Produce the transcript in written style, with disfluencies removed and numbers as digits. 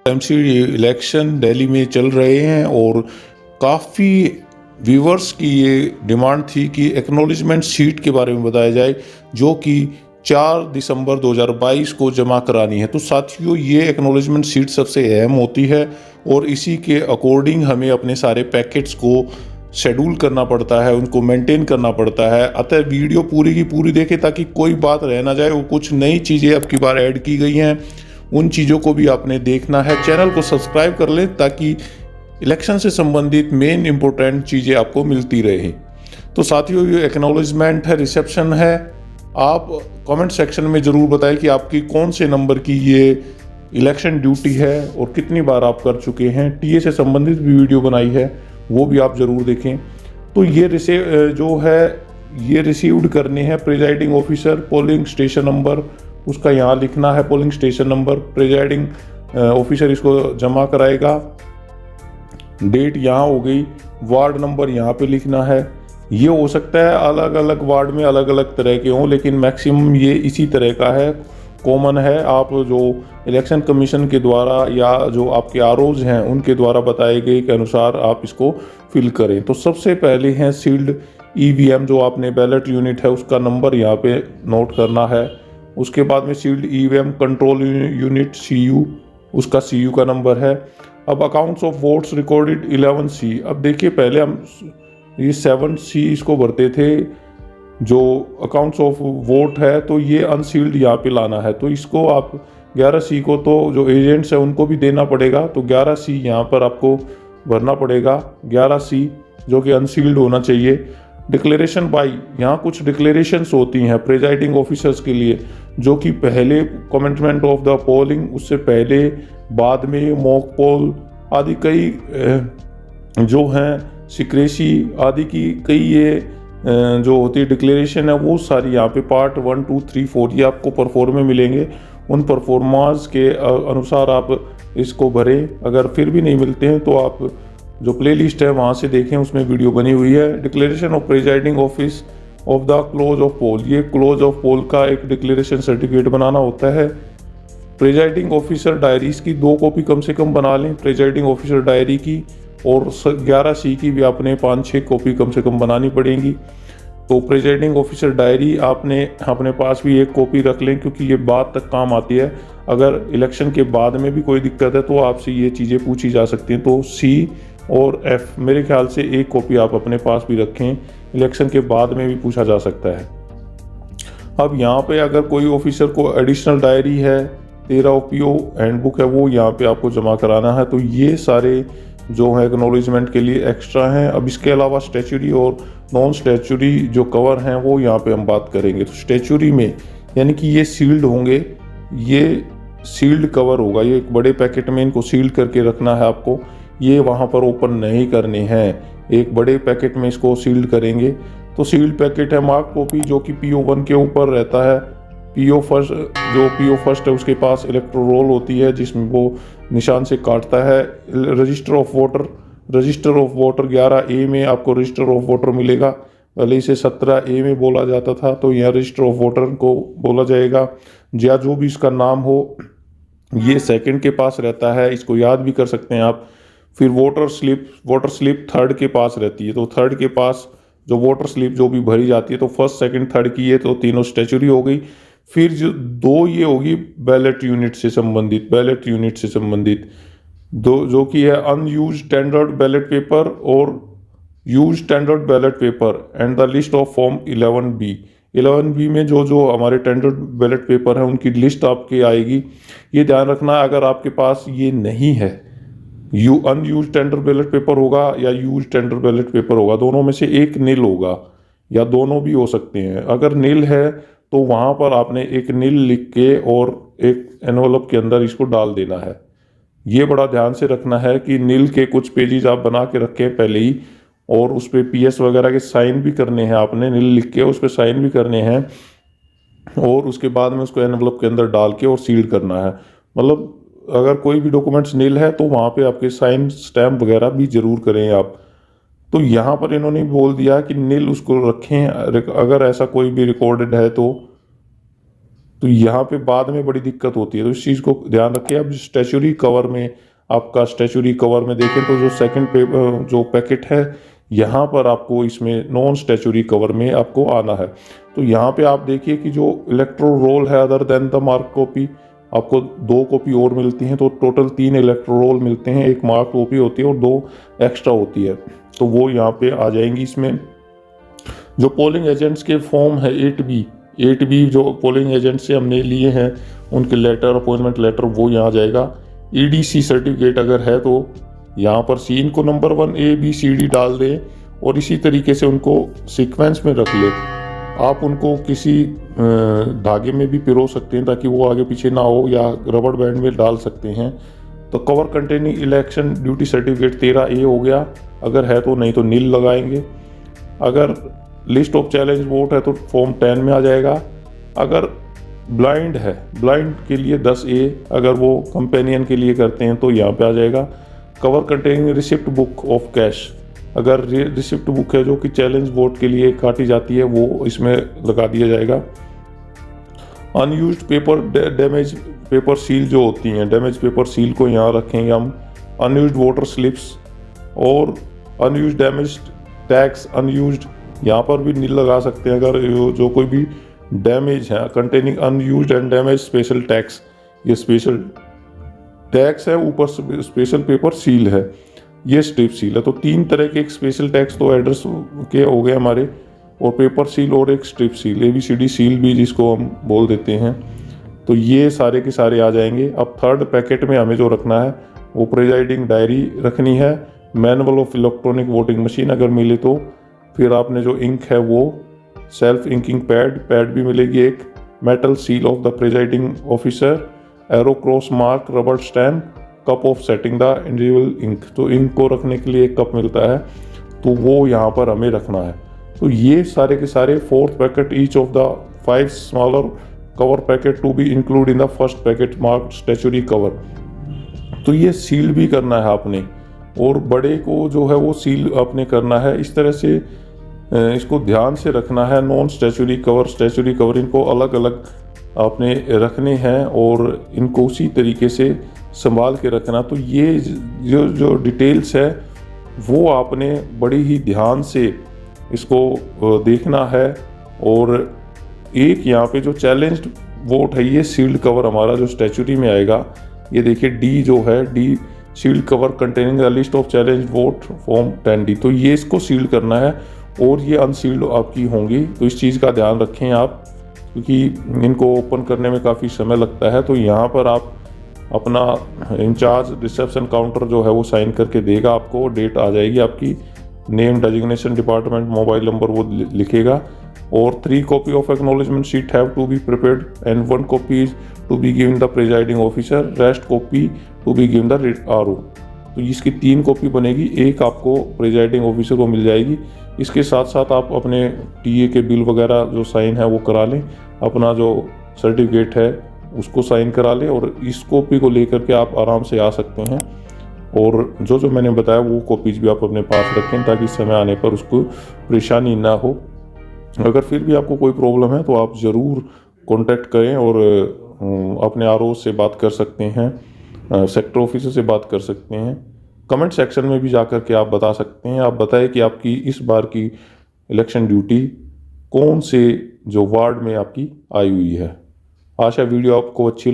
MCD election Delhi में चल रहे हैं और काफ़ी व्यूवर्स की ये डिमांड थी कि एक्नॉलेजमेंट सीट के बारे में बताया जाए, जो कि 4 दिसंबर 2022 को जमा करानी है। तो साथियों, ये एक्नॉलेजमेंट सीट सबसे अहम होती है और इसी के अकॉर्डिंग हमें अपने सारे पैकेट्स को शेड्यूल करना पड़ता है, उनको मेंटेन करना पड़ता है। अतः वीडियो पूरी की पूरी देखें ताकि कोई बात रह ना जाए। वो कुछ नई चीज़ें अब की बार ऐड की गई हैं, उन चीज़ों को भी आपने देखना है। चैनल को सब्सक्राइब कर लें ताकि इलेक्शन से संबंधित मेन इंपॉर्टेंट चीज़ें आपको मिलती रहे। तो साथियों, ये एक्नॉलेजमेंट है, रिसेप्शन है। आप कमेंट सेक्शन में ज़रूर बताएं कि आपकी कौन से नंबर की ये इलेक्शन ड्यूटी है और कितनी बार आप कर चुके हैं। टीए से संबंधित भी वीडियो बनाई है, वो भी आप ज़रूर देखें। तो ये रिसीव्ड करने हैं presiding officer, polling station number उसका यहाँ लिखना है, polling station number, presiding officer इसको जमा कराएगा। डेट यहाँ हो गई, वार्ड नंबर यहाँ पे लिखना है। ये हो सकता है अलग अलग वार्ड में अलग अलग तरह के हों, लेकिन मैक्सिमम ये इसी तरह का है, कॉमन है। आप जो इलेक्शन कमीशन के द्वारा या जो आपके आरओज हैं उनके द्वारा बताए गए के अनुसार आप इसको फिल करें। तो सबसे पहले हैं सील्ड ईवीएम, जो आपने बैलेट यूनिट है उसका नंबर यहाँ पे नोट करना है। उसके बाद में sealed EVM control unit CU, उसका सीयू का नंबर है। अब accounts of votes recorded 11C। अब देखिए, पहले हम ये 7C इसको भरते थे, जो अकाउंट्स ऑफ वोट है, तो ये अनसील्ड यहाँ पे लाना है। तो इसको आप 11C को तो जो एजेंट्स हैं उनको भी देना पड़ेगा, तो 11C यहाँ पर आपको भरना पड़ेगा। 11C जो कि अनसील्ड होना चाहिए। डिक्लेरेशन बाई, यहाँ कुछ डिक्लेरेशंस होती हैं प्रिजाइडिंग ऑफिसर्स के लिए, जो कि पहले कमेंसमेंट ऑफ द पोलिंग, उससे पहले, बाद में मॉक पोल आदि कई जो हैं सिक्रेसी आदि की कई ये जो होती है डिक्लेरेशन है, वो सारी यहाँ पे पार्ट 1, 2, 3, 4 ये आपको परफॉर्म में मिलेंगे। उन परफॉर्मांस के अनुसार आप इसको भरें। अगर फिर भी नहीं मिलते हैं तो आप जो प्लेलिस्ट है वहाँ से देखें, उसमें वीडियो बनी हुई है। Declaration of presiding office of the close of poll, ये क्लोज ऑफ पोल का एक डिक्लेरेशन सर्टिफिकेट बनाना होता है। प्रिजाइडिंग ऑफिसर डायरीज की 2 कॉपी कम से कम बना लें, प्रिजाइडिंग ऑफिसर डायरी की, और 11C की भी आपने 5-6 कॉपी कम से कम बनानी पड़ेंगी। तो प्रिजाइडिंग ऑफिसर डायरी आपने अपने पास भी 1 कॉपी रख लें, क्योंकि ये बाद तक काम आती है। अगर इलेक्शन के बाद में भी कोई दिक्कत है तो आपसे ये चीज़ें पूछी जा सकती हैं। तो C और F मेरे ख्याल से 1 कॉपी आप अपने पास भी रखें, इलेक्शन के बाद में भी पूछा जा सकता है। अब यहाँ पे अगर कोई ऑफिसर को एडिशनल डायरी है, 13 OPO हैंडबुक है, वो यहाँ पे आपको जमा कराना है। तो ये सारे जो है एक्नॉलेजमेंट के लिए एक्स्ट्रा हैं। अब इसके अलावा स्टैच्यूरी और नॉन स्टैच्यूरी जो कवर हैं वो यहाँ पे हम बात करेंगे। तो स्टैच्यूरी में यानी कि ये सील्ड होंगे, ये सील्ड कवर होगा, ये एक बड़े पैकेट में इनको सील्ड करके रखना है आपको। ये वहाँ पर ओपन नहीं करने हैं, एक बड़े पैकेट में इसको सील्ड करेंगे। तो सील्ड पैकेट है मार्क कॉपी, जो कि PO1 के ऊपर रहता है। PO फर्स्ट है उसके पास इलेक्ट्रो रोल होती है, जिसमें वो निशान से काटता है। रजिस्टर ऑफ वोटर 11A में आपको रजिस्टर ऑफ वोटर मिलेगा। पहले इसे 17A में बोला जाता था, तो यहाँ रजिस्टर ऑफ वोटर को बोला जाएगा, या जो भी इसका नाम हो। ये सेकंड के पास रहता है, इसको याद भी कर सकते हैं आप। फिर वोटर स्लिप थर्ड के पास रहती है। तो थर्ड के पास जो वोटर स्लिप जो भी भरी जाती है, तो फर्स्ट, सेकंड, थर्ड की ये तो तीनों स्टैच्यूरी हो गई। फिर जो 2 ये होगी बैलेट यूनिट से संबंधित 2, जो कि है अनयूज्ड स्टैंडर्ड बैलेट पेपर और used standard ballot paper and the list of form 11B में जो हमारे स्टैंडर्ड बैलेट पेपर हैं उनकी लिस्ट आपके आएगी। ये ध्यान रखना, अगर आपके पास ये नहीं है, अनयूज्ड स्टैंडर्ड बैलेट पेपर होगा या यूज्ड स्टैंडर्ड बैलेट पेपर होगा, दोनों में से एक नील होगा या दोनों भी हो सकते हैं। अगर नील है तो वहाँ पर आपने एक नील लिख के और एक एनवलप के अंदर इसको डाल देना है। ये बड़ा ध्यान से रखना है कि नील के कुछ पेजेस आप बना के रखें पहले ही, और उस पर PS वगैरह के साइन भी करने हैं आपने, नील लिख के उस पर साइन भी करने हैं, और उसके बाद में उसको एनवलप के अंदर डाल के और सील करना है। मतलब अगर कोई भी डॉक्यूमेंट्स नील है तो वहाँ पे आपके साइन स्टैम्प वगैरह भी जरूर करें आप। तो यहाँ पर इन्होंने बोल दिया कि नील उसको रखें। अगर ऐसा कोई भी रिकॉर्डेड है तो तो यहाँ पे बाद में बड़ी दिक्कत होती है, तो इस चीज़ को ध्यान रखें। अब स्टैचुरी कवर में, आपका स्टैचुरी कवर में देखें तो जो सेकंड जो पैकेट है, यहाँ पर आपको इसमें नॉन स्टैचुरी कवर में आपको आना है। तो यहाँ पे आप देखिए कि जो इलेक्ट्रो रोल है other than the mark copy, आपको 2 कॉपी और मिलती हैं, तो टोटल 3 इलेक्ट्रो रोल मिलते हैं। एक मार्क कॉपी होती है और 2 एक्स्ट्रा होती है, तो वो यहाँ पे आ जाएंगी। इसमें जो पोलिंग एजेंट्स के फॉर्म है 8B जो पोलिंग एजेंट से हमने लिए हैं उनके लेटर, अपॉइंटमेंट लेटर, वो यहाँ जाएगा। EDC सर्टिफिकेट अगर है तो यहाँ पर सी इनको नंबर 1 ABCD डाल दें और इसी तरीके से उनको सीक्वेंस में रख ले। आप उनको किसी धागे में भी पिरो सकते हैं ताकि वो आगे पीछे ना हो, या रबड़ बैंड में डाल सकते हैं। तो cover containing election duty certificate 13A हो गया, अगर है तो, नहीं तो नील लगाएंगे। अगर लिस्ट ऑफ चैलेंज वोट है तो फॉर्म 10 में आ जाएगा। अगर ब्लाइंड है, ब्लाइंड के लिए 10A, अगर वो कंपेनियन के लिए करते हैं तो यहाँ पे आ जाएगा। Cover containing receipt book of cash, अगर रिसिप्ट बुक है जो कि चैलेंज वोट के लिए काटी जाती है, वो इसमें लगा दिया जाएगा। Unused paper, damage paper seal जो होती हैं, डैमेज पेपर सील को यहाँ रखेंगे हम। अनयूज्ड वोटर स्लिप्स और अनयूज्ड डैमेज टैक्स, अनयूज्ड यहाँ पर भी नील लगा सकते हैं। अगर जो कोई भी डैमेज है containing unused and damage special tax, ये स्पेशल टैक्स है, ऊपर स्पेशल पेपर सील है, ये स्ट्रिप सील है। तो 3 तरह के, एक स्पेशल टैक्स तो एड्रेस के हो गए हमारे, और पेपर सील और एक स्ट्रिप सील, ABCD सील भी जिसको हम बोल देते हैं। तो ये सारे के सारे आ जाएंगे। अब थर्ड पैकेट में हमें जो रखना है वो प्रिजाइडिंग डायरी रखनी है, manual of electronic voting machine अगर मिले तो, फिर आपने जो इंक है वो सेल्फ इंकिंग पैड भी मिलेगी एक, metal seal of the presiding officer, arrow cross mark, rubber stamp, cup of setting the individual ink, तो इंक को रखने के लिए एक कप मिलता है, तो वो यहाँ पर हमें रखना है। तो ये सारे के सारे 4th packet each of the 5 smaller cover packet to be include in the first packet marked statutory cover. तो ये सील भी करना है आपने, और बड़े को जो है वो सील आपने करना है। इस तरह से इसको ध्यान से रखना है। Non statutory cover, statutory cover, इनको अलग अलग आपने रखने हैं और इनको उसी तरीके से संभाल के रखना। तो ये जो डिटेल्स है वो आपने बड़ी ही ध्यान से इसको देखना है। और एक यहाँ पे जो चैलेंज्ड वोट है, ये सील्ड कवर हमारा जो स्टैचुरी में आएगा, ये देखिए D जो है, D sealed cover containing the list of challenge vote form 10D, तो ये इसको सील्ड करना है और ये अनसील्ड आपकी होंगी। तो इस चीज़ का ध्यान रखें आप, क्योंकि इनको ओपन करने में काफ़ी समय लगता है। तो यहाँ पर आप अपना इंचार्ज रिसेप्शन काउंटर जो है वो साइन करके देगा आपको, डेट आ जाएगी आपकी, name, designation, department, mobile number वो लिखेगा। और 3 copy of acknowledgement sheet have to be prepared and 1 copy is to be given the presiding officer, rest copy to be given the RO। तो इसकी 3 कॉपी बनेगी, एक आपको प्रिजाइडिंग ऑफिसर को मिल जाएगी। इसके साथ साथ आप अपने TA के बिल वगैरह जो साइन है वो करा लें, अपना जो सर्टिफिकेट है उसको साइन करा लें, और इस कॉपी को लेकर के आप आराम से आ सकते हैं। और जो मैंने बताया वो कॉपीज भी आप अपने पास रखें ताकि समय आने पर उसको परेशानी ना हो। अगर फिर भी आपको कोई प्रॉब्लम है तो आप ज़रूर कांटेक्ट करें और अपने RO से बात कर सकते हैं, सेक्टर ऑफिसर से बात कर सकते हैं। कमेंट सेक्शन में भी जाकर के आप बता सकते हैं, आप बताएं कि आपकी इस बार की इलेक्शन ड्यूटी कौन से जो वार्ड में आपकी आई हुई है। आशा वीडियो आपको अच्छी